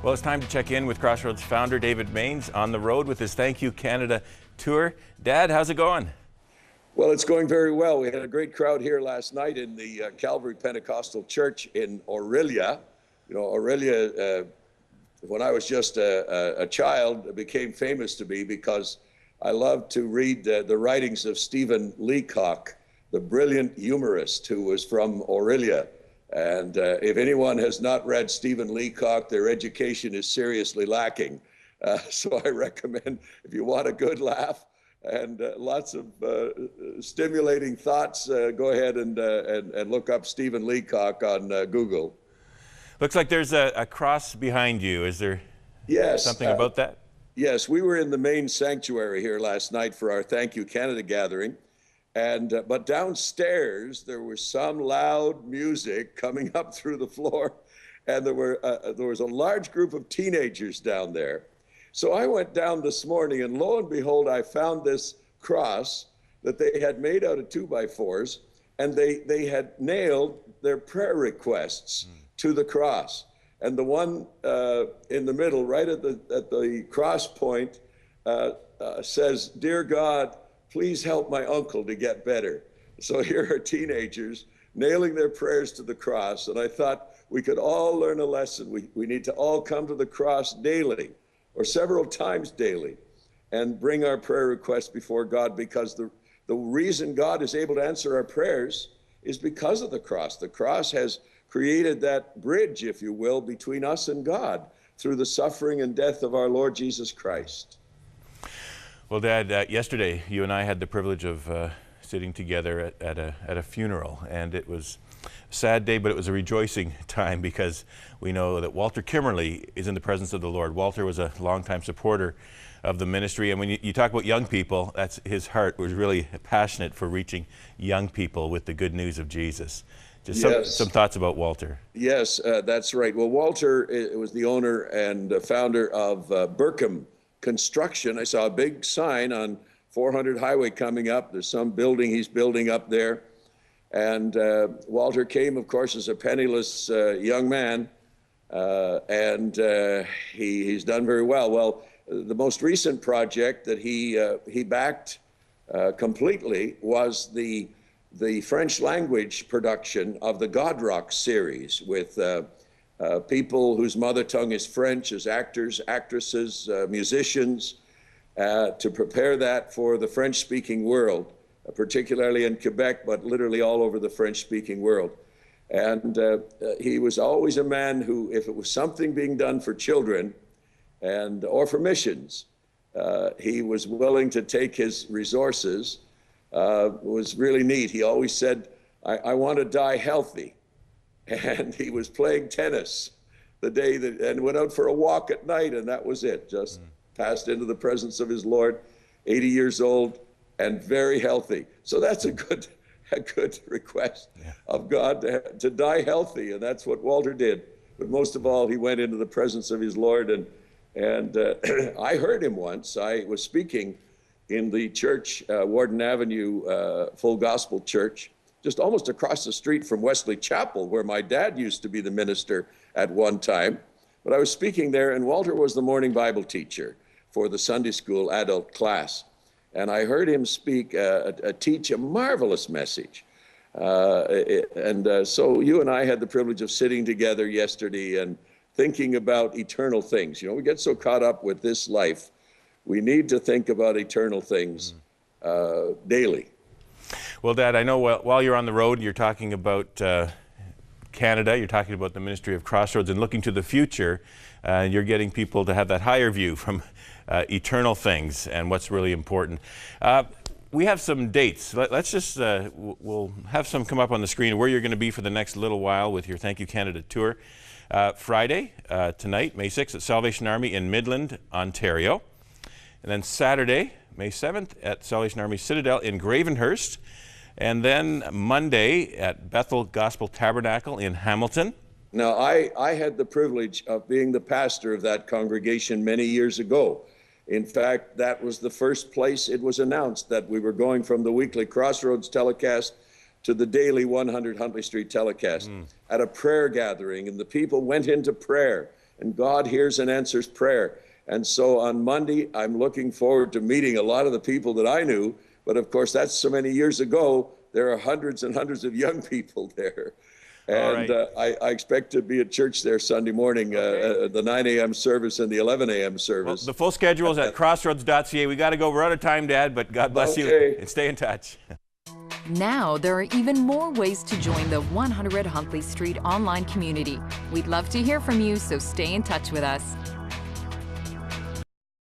Well, it's time to check in with Crossroads founder David Mainse on the road with his Thank You Canada tour. Dad, how's it going? Well, it's going very well. We had a great crowd here last night in the Calvary Pentecostal Church in Orillia. You know, Orillia, when I was just a child, it became famous to me because I loved to read the writings of Stephen Leacock, the brilliant humorist who was from Orillia. And if anyone has not read Stephen Leacock, their education is seriously lacking. So I recommend, if you want a good laugh and lots of stimulating thoughts, go ahead and look up Stephen Leacock on Google. Looks like there's a cross behind you. Is there something about that? Yes, we were in the main sanctuary here last night for our Thank You Canada gathering. And but downstairs there was some loud music coming up through the floor, and there was a large group of teenagers down there. So I went down this morning, and lo and behold, I found this cross that they had made out of 2x4s, and they had nailed their prayer requests to the cross. And the one in the middle, right at the cross point, says, "Dear God, please help my uncle to get better." So here are teenagers nailing their prayers to the cross. And I thought we could all learn a lesson. We need to all come to the cross daily or several times daily and bring our prayer requests before God, because the reason God is able to answer our prayers is because of the cross. The cross has created that bridge, if you will, between us and God through the suffering and death of our Lord Jesus Christ. Well, Dad, yesterday you and I had the privilege of sitting together at a funeral, and it was a sad day, but it was a rejoicing time because we know that Walter Kimmerly is in the presence of the Lord. Walter was a longtime supporter of the ministry, and when you talk about young people, that's his heart was really passionate for reaching young people with the good news of Jesus. Just some thoughts about Walter. Yes, that's right. Well, Walter was the owner and founder of Burkham Construction. I saw a big sign on 400 Highway coming up. There's some building he's building up there. And Walter came, of course, as a penniless young man, and he's done very well. Well, the most recent project that he backed completely was the French language production of the God Rock series with people whose mother tongue is French as actors, actresses, musicians, to prepare that for the French-speaking world, particularly in Quebec, but literally all over the French-speaking world. And he was always a man who, if it was something being done for children or for missions, he was willing to take his resources. It was really neat. He always said, I want to die healthy. And he was playing tennis the day and went out for a walk at night, and that was it. Just passed into the presence of his Lord, 80 years old and very healthy. So that's a good request of God to die healthy, and that's what Walter did. But most of all, he went into the presence of his Lord, and I heard him once. I was speaking in the church, Warden Avenue Full Gospel Church, just almost across the street from Wesley Chapel, where my dad used to be the minister at one time. But I was speaking there, and Walter was the morning Bible teacher for the Sunday school adult class. And I heard him teach a marvelous message. So you and I had the privilege of sitting together yesterday and thinking about eternal things. You know, we get so caught up with this life. We need to think about eternal things daily. Well, Dad, I know while you're on the road, you're talking about Canada, you're talking about the ministry of Crossroads and looking to the future. You're getting people to have that higher view from eternal things and what's really important. We have some dates. Let's just, we'll have some come up on the screen where you're going to be for the next little while with your Thank You Canada tour. Friday, tonight, May 6th, at Salvation Army in Midland, Ontario. And then Saturday, May 7th, at Salvation Army Citadel in Gravenhurst. And then Monday at Bethel Gospel Tabernacle in Hamilton. Now, I had the privilege of being the pastor of that congregation many years ago. In fact, that was the first place it was announced that we were going from the weekly Crossroads telecast to the daily 100 Huntley Street telecast at a prayer gathering, and the people went into prayer and God hears and answers prayer. And so on Monday, I'm looking forward to meeting a lot of the people that I knew. But of course, that's so many years ago. There are hundreds and hundreds of young people there. And I expect to be at church there Sunday morning, the 9 a.m. service and the 11 a.m. service. Well, the full schedule is at crossroads.ca. We got to go. We're out of time, Dad, but God bless you and stay in touch. Now there are even more ways to join the 100 Huntley Street online community. We'd love to hear from you, so stay in touch with us.